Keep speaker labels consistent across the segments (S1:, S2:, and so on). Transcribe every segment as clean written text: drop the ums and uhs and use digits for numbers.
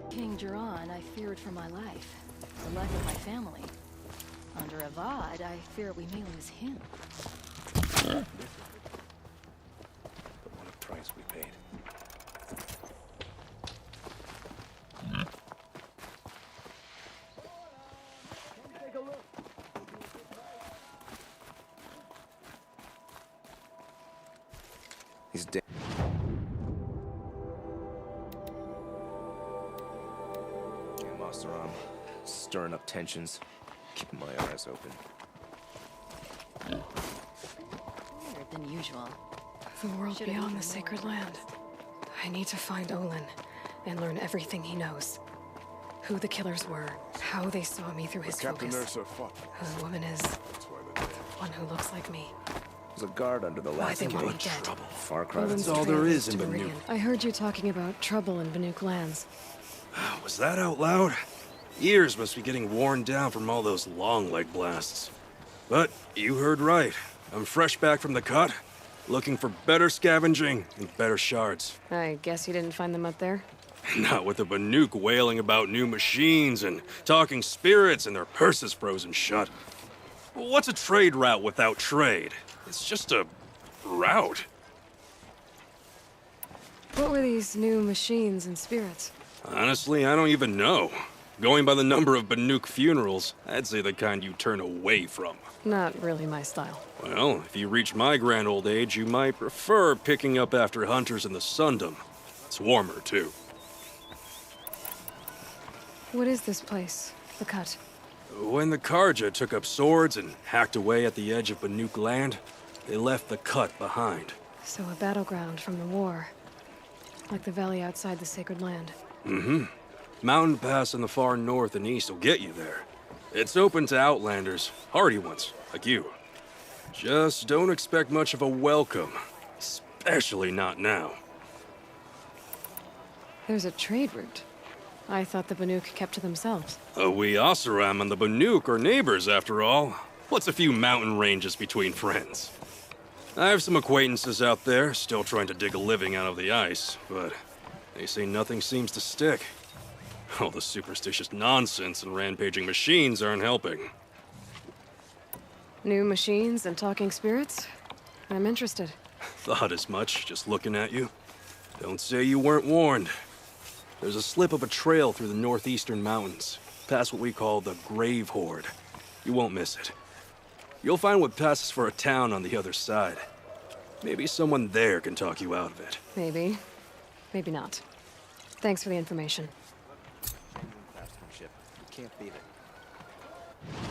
S1: King Jiran, I feared for my life. The life of my family. Under Avad, I fear we may lose him.
S2: But what a price we paid. He's dead. Yeah, Master Ram. Stirring up tensions. Keeping my eyes open.
S1: Weirder than usual.
S3: The world
S1: Should've
S3: beyond
S1: eaten
S3: the sacred
S1: more.
S3: land. I need to find Olin and learn everything he knows. Who the killers were, how they saw me through his
S4: Captain
S3: focus.
S4: Ursa fought.
S3: Who the woman is,
S4: That's why they're dead.
S3: one who looks like me.
S2: There's a guard under the
S3: Why
S2: last
S3: they want me
S2: gate.
S3: dead.
S2: Far Cry.
S3: Olin's
S5: all there
S3: trail
S5: is
S3: to
S5: in Banuk.
S3: Meridian. I heard you talking about trouble in Banuk lands.
S5: Was that out loud? Ears must be getting worn down from all those long leg blasts. But you heard right. I'm fresh back from the cut, looking for better scavenging and better shards.
S3: I guess you didn't find them up there?
S5: Not with the Banuk wailing about new machines and talking spirits and their purses frozen shut. What's a trade route without trade? It's just a route.
S3: What were these new machines and spirits?
S5: Honestly, I don't even know. Going by the number of Banuk funerals, I'd say the kind you turn away from.
S3: Not really my style.
S5: Well, if you reach my grand old age, you might prefer picking up after hunters in the Sundom. It's warmer, too.
S3: What is this place? The Cut?
S5: When the Karja took up swords and hacked away at the edge of Banuk land, they left the Cut behind.
S3: So a battleground from the war. Like the valley outside the sacred land.
S5: Mm-hmm. Mountain Pass in the far north and east will get you there. It's open to outlanders, hardy ones, like you. Just don't expect much of a welcome, especially not now.
S3: There's a trade route. I thought the Banuk kept to themselves.
S5: We Oseram and the Banuk are neighbors, after all. What's a few mountain ranges between friends? I have some acquaintances out there, still trying to dig a living out of the ice, but they say nothing seems to stick. All the superstitious nonsense and rampaging machines aren't helping.
S3: New machines and talking spirits? I'm interested.
S5: Thought as much, just looking at you. Don't say you weren't warned. There's a slip of a trail through the northeastern mountains, past what we call the Grave Horde. You won't miss it. You'll find what passes for a town on the other side. Maybe someone there can talk you out of it.
S3: Maybe. Maybe not. Thanks for the information.
S2: Craftsmanship. You can't beat it.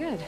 S3: Good.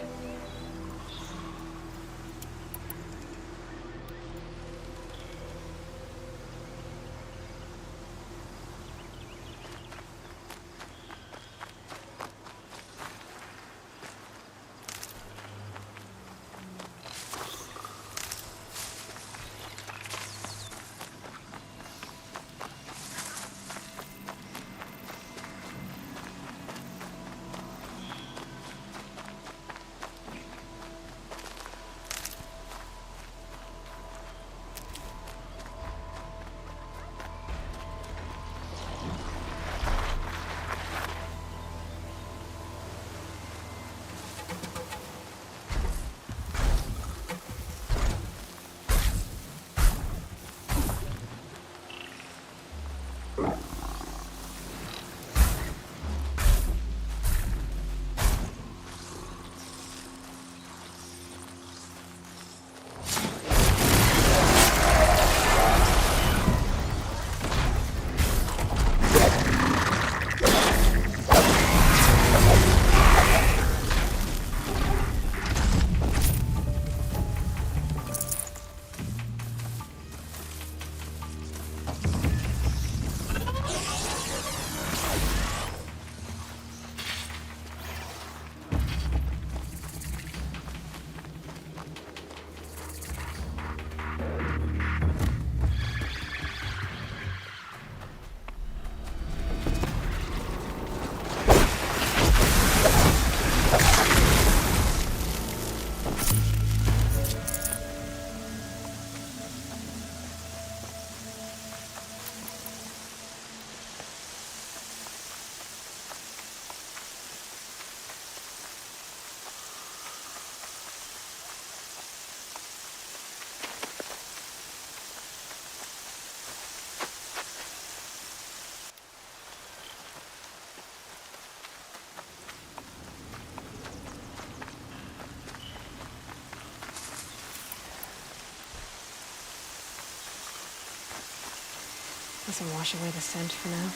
S3: This will wash away the scent for now.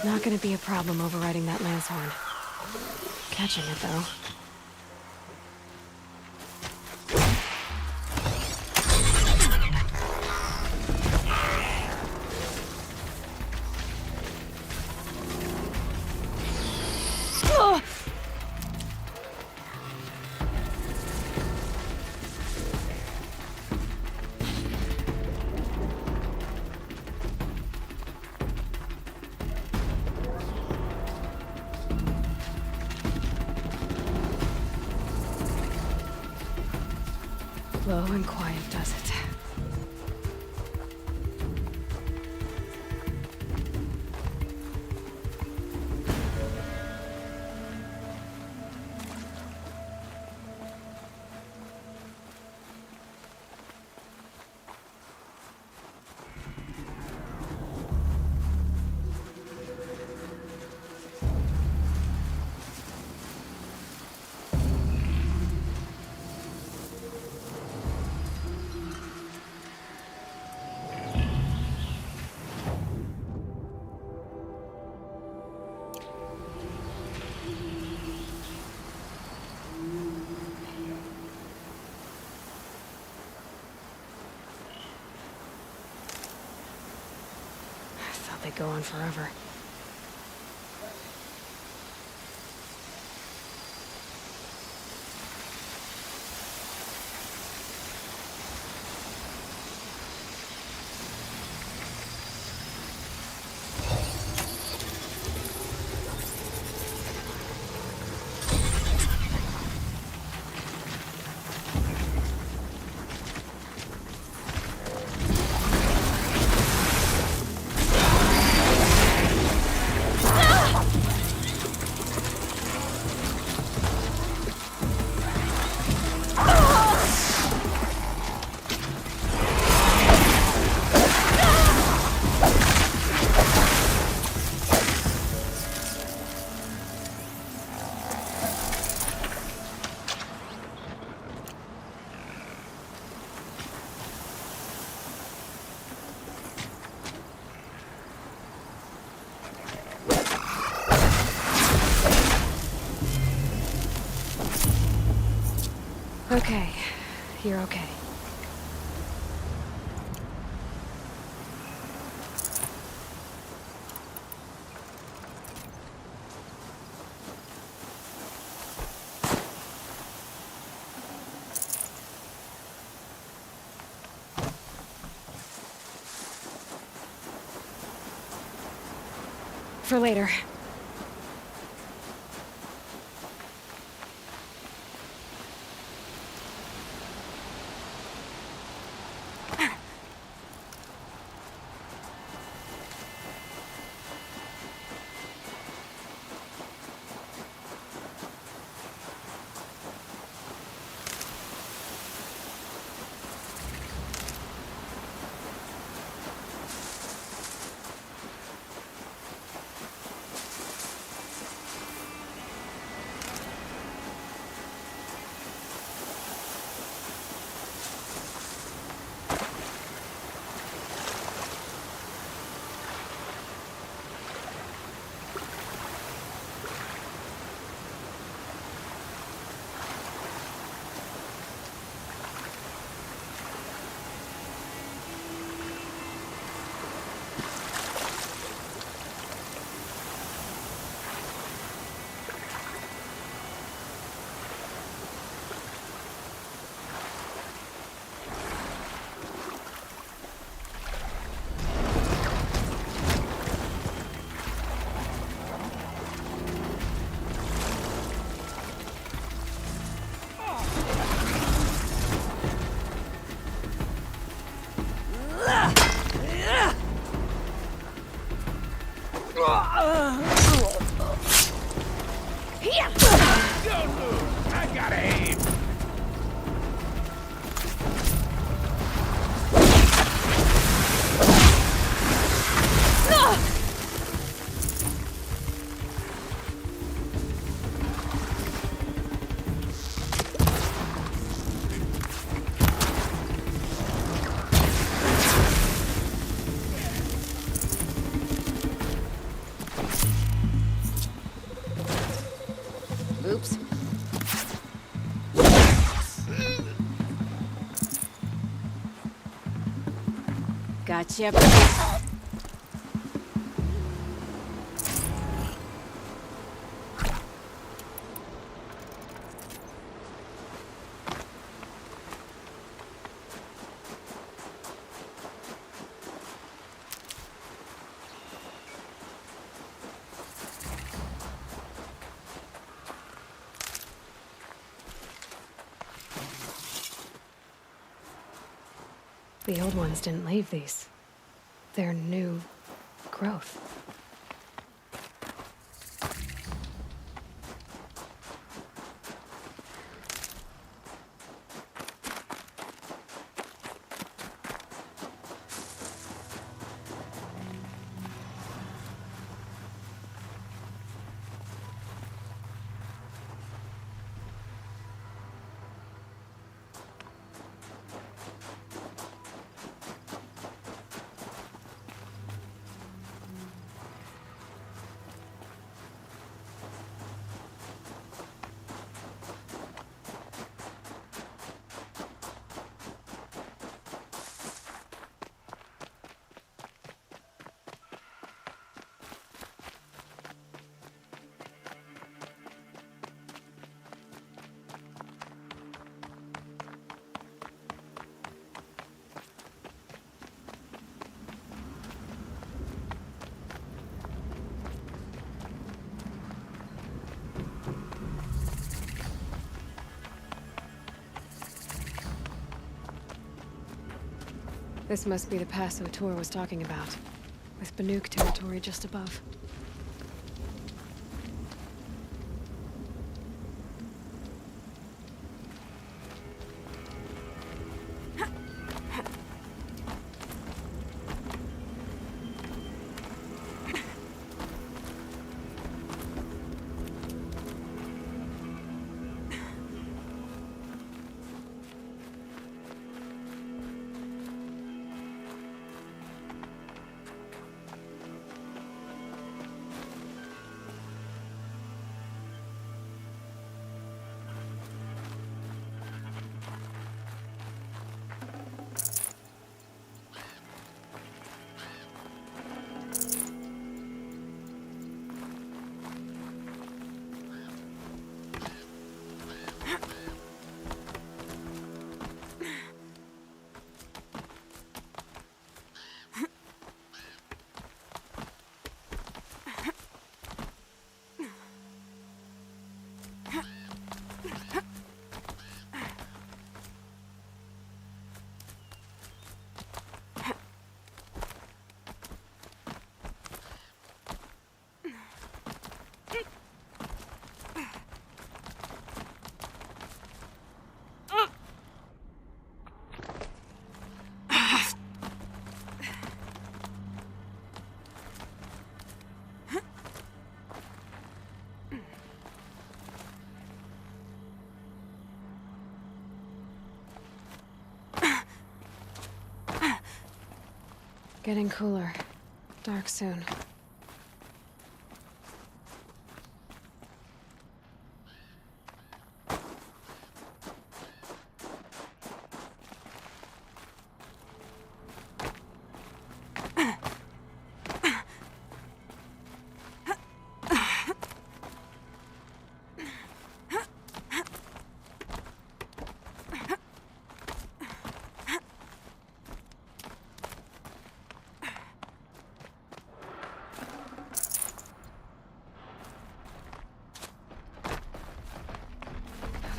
S3: Not gonna be a problem overriding that lance horn. Catching it, though. Low and quiet does it. go on forever. Okay, you're okay. For later.
S1: Oops. Gotcha.
S3: The old ones didn't leave these. They're new growth. This must be the pass O'Tor was talking about, with Banuk territory just above. Getting cooler. Dark soon.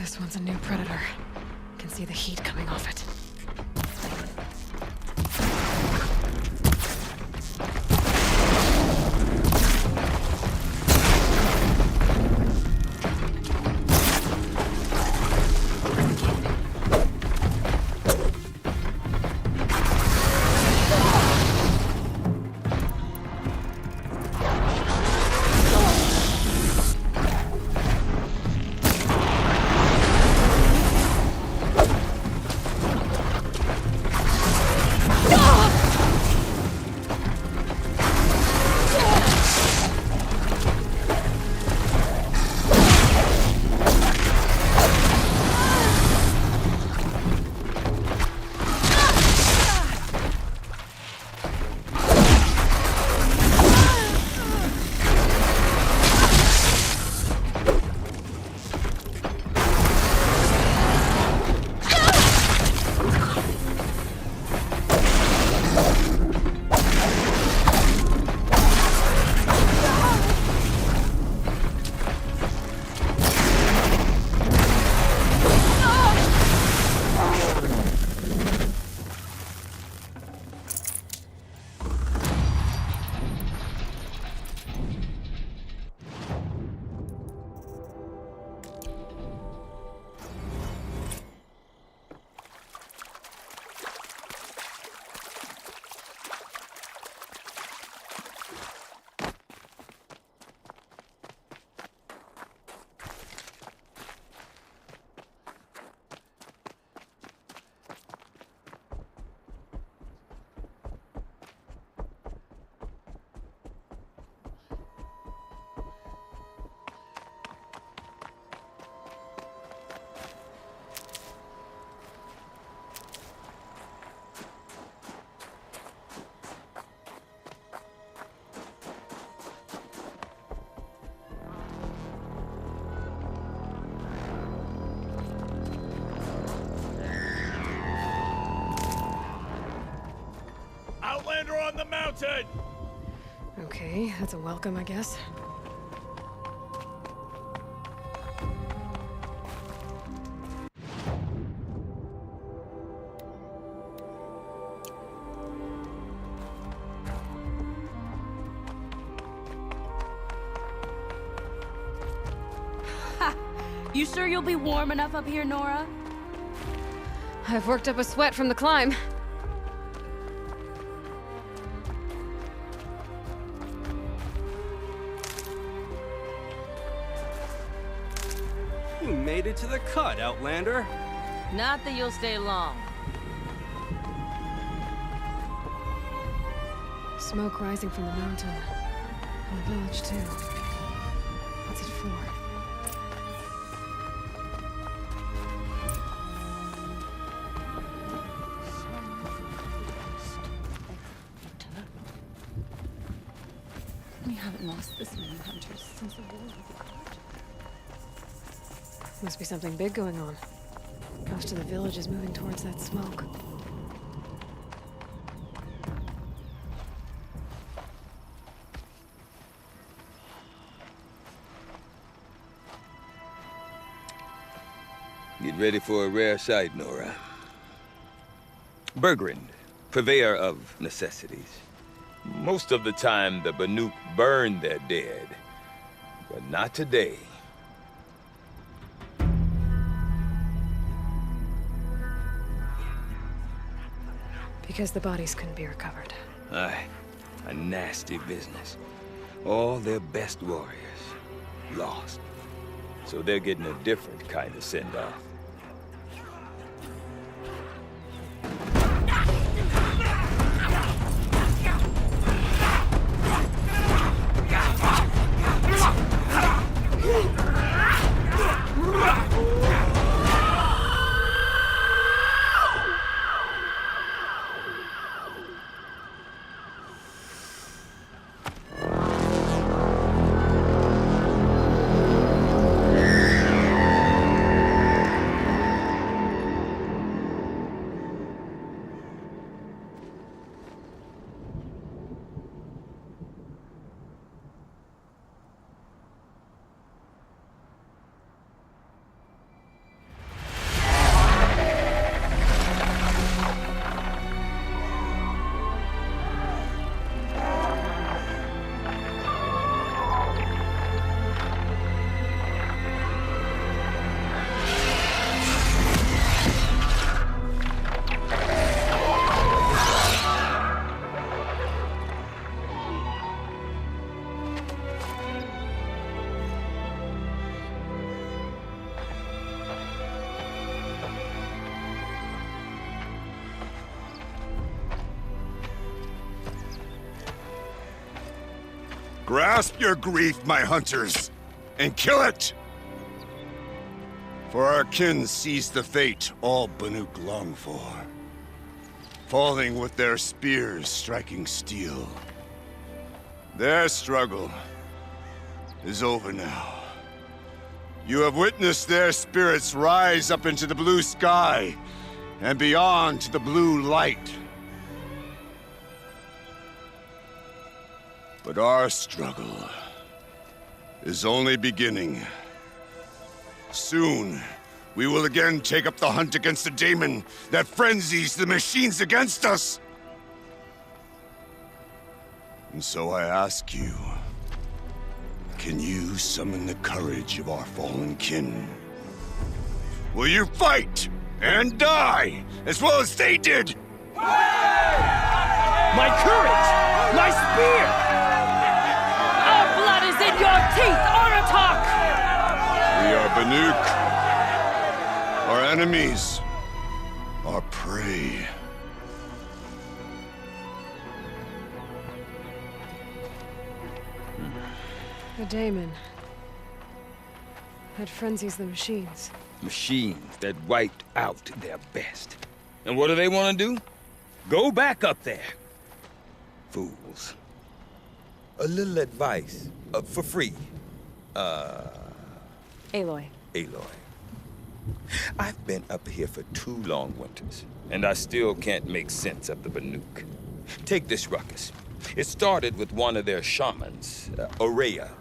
S3: This one's a new predator. Can see the heat coming off it.
S4: Outlander on the mountain!
S3: Okay, that's a welcome, I guess.
S4: You sure you'll be warm enough up here, Nora?
S3: I've worked up a sweat from the climb.
S5: You made it to the cut, Outlander.
S4: Not that you'll stay long.
S3: Smoke rising from the mountain. And the village, too. What's it for?
S1: We haven't lost this many hunters since the war with the court.
S3: Must be something big going on. Most of the village is moving towards that smoke.
S6: Get ready for a rare sight, Nora. Bergrind, purveyor of necessities. Most of the time, the Banuk burn their dead. But not today.
S3: Because the bodies couldn't be recovered.
S6: Aye, a nasty business. All their best warriors lost. So they're getting a different kind of send-off.
S7: Grasp your grief, my hunters, and kill it! For our kin sees the fate all Banuk long for. Falling with their spears striking steel. Their struggle is over now. You have witnessed their spirits rise up into the blue sky and beyond to the blue light. But our struggle is only beginning. Soon, we will again take up the hunt against the daemon that frenzies the machines against us. And so I ask you, can you summon the courage of our fallen kin? Will you fight and die as well as they did?
S5: My courage! My spear!
S4: Our blood is in your teeth, Aratak!
S7: We are Banuk. Our enemies are prey.
S3: The daemon. That frenzies the machines.
S6: Machines that wiped out their best. And what do they want to do? Go back up there. Fools. A little advice, for free.
S3: Aloy.
S6: Aloy. I've been up here for 2 long winters, and I still can't make sense of the Banuk. Take this ruckus. It started with one of their shamans, Aurea,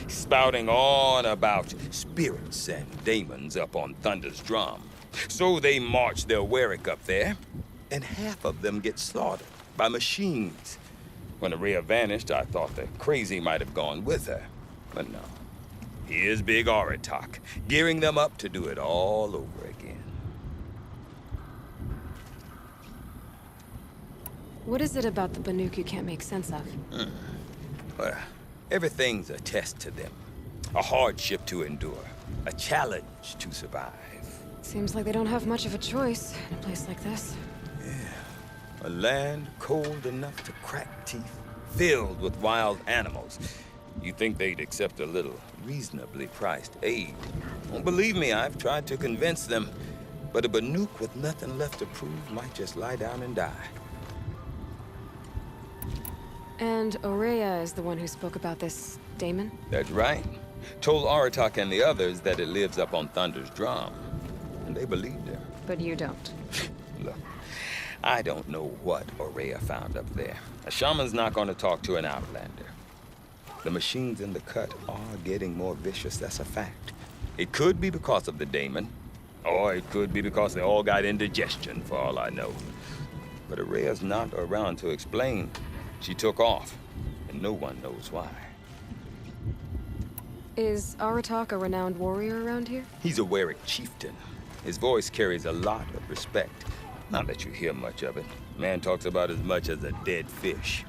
S6: spouting on about spirits and daemons up on Thunder's drum. So they march their Warwick up there, and half of them get slaughtered by machines. When Aurea vanished, I thought the crazy might have gone with her, but no. Here's Big Aratak, gearing them up to do it all over again.
S3: What is it about the Banuk you can't make sense of?
S6: Well, everything's a test to them. A hardship to endure. A challenge to survive.
S3: Seems like they don't have much of a choice in a place like this.
S6: A land cold enough to crack teeth, filled with wild animals. You'd think they'd accept a little reasonably priced aid. Well, believe me, I've tried to convince them. But a Banuk with nothing left to prove might just lie down and die.
S3: And Aurea is the one who spoke about this daemon?
S6: That's right. Told Aratak and the others that it lives up on Thunder's drum. And they believed her.
S3: But you don't.
S6: Look, I don't know what Aurea found up there. A shaman's not going to talk to an outlander. The machines in the cut are getting more vicious, that's a fact. It could be because of the daemon, or it could be because they all got indigestion, for all I know. But Aurea's not around to explain. She took off, and no one knows why.
S3: Is Aratak a renowned warrior around here?
S6: He's a Werik chieftain. His voice carries a lot of respect. Not that you hear much of it. Man talks about as much as a dead fish.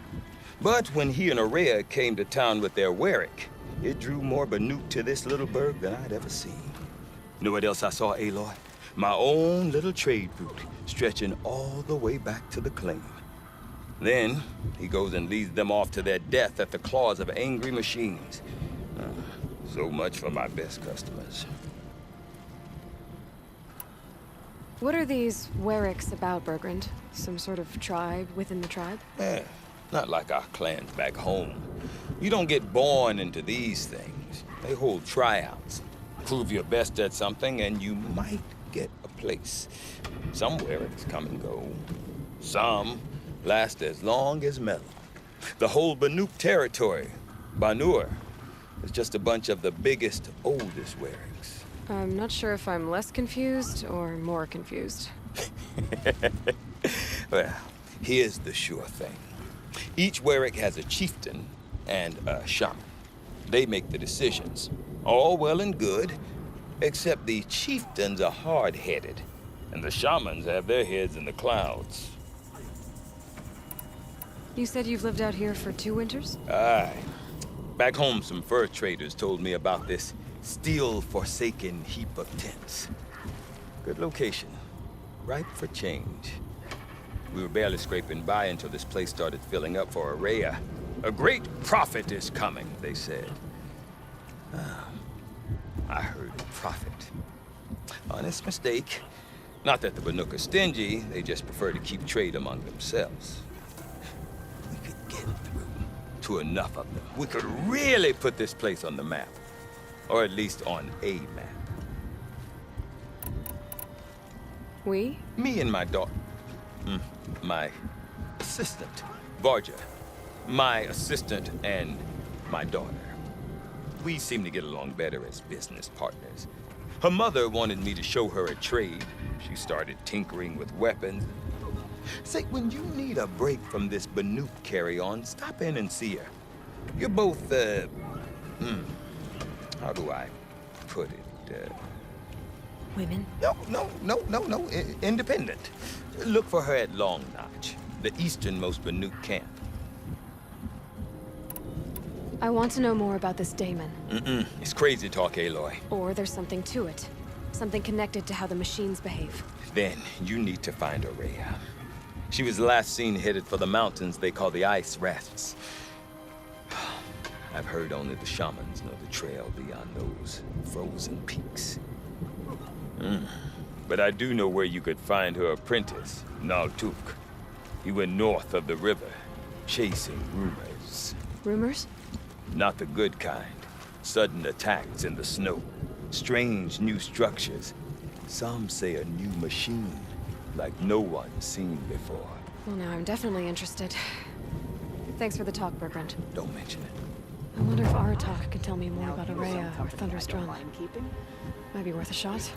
S6: But when he and Aurea came to town with their Werik, it drew more Banuk to this little burg than I'd ever seen. You know what else I saw, Aloy? My own little trade route, stretching all the way back to the claim. Then, he goes and leads them off to their death at the claws of angry machines. So much for my best customers.
S3: What are these Weriks about, Bergrand? Some sort of tribe within the tribe?
S6: Not like our clans back home. You don't get born into these things. They hold tryouts. Prove your best at something and you might get a place. Some Weriks come and go. Some last as long as metal. The whole Banuk territory, Banur, is just a bunch of the biggest, oldest Weriks.
S3: I'm not sure if I'm less confused or more confused.
S6: Well, here's the sure thing. Each Werik has a chieftain and a shaman. They make the decisions. All well and good, except the chieftains are hard-headed, and the shamans have their heads in the clouds.
S3: You said you've lived out here for 2 winters?
S6: Aye. Back home, some fur traders told me about this steel-forsaken heap of tents. Good location. Ripe for change. We were barely scraping by until this place started filling up for Aurea. A great prophet is coming, they said. I heard prophet. Honest mistake. Not that the Banuk are stingy, they just prefer to keep trade among themselves. We could get through to enough of them. We could really put this place on the map. Or at least on a map.
S3: We?
S6: Me and my daughter. My assistant, Varja. My assistant and my daughter. We seem to get along better as business partners. Her mother wanted me to show her a trade. She started tinkering with weapons. Say, when you need a break from this Banuk carry-on, stop in and see her. You're both, how do I put it?
S3: Women?
S6: No. Independent. Look for her at Long Notch, the easternmost Banuk camp.
S3: I want to know more about this daemon.
S6: It's crazy talk, Aloy.
S3: Or there's something to it. Something connected to how the machines behave.
S6: Then you need to find Aurea. She was last seen headed for the mountains they call the Ice Rafts. I've heard only the shamans know the trail beyond those frozen peaks. But I do know where you could find her apprentice, Naltuk. He went north of the river, chasing rumors.
S3: Rumors?
S6: Not the good kind. Sudden attacks in the snow. Strange new structures. Some say a new machine, like no one's seen before.
S3: Well, now I'm definitely interested. Thanks for the talk, Bergrand.
S6: Don't mention it.
S3: I wonder if Aratak can tell me more about Aurea or Thunder's Drum. Might be worth a shot.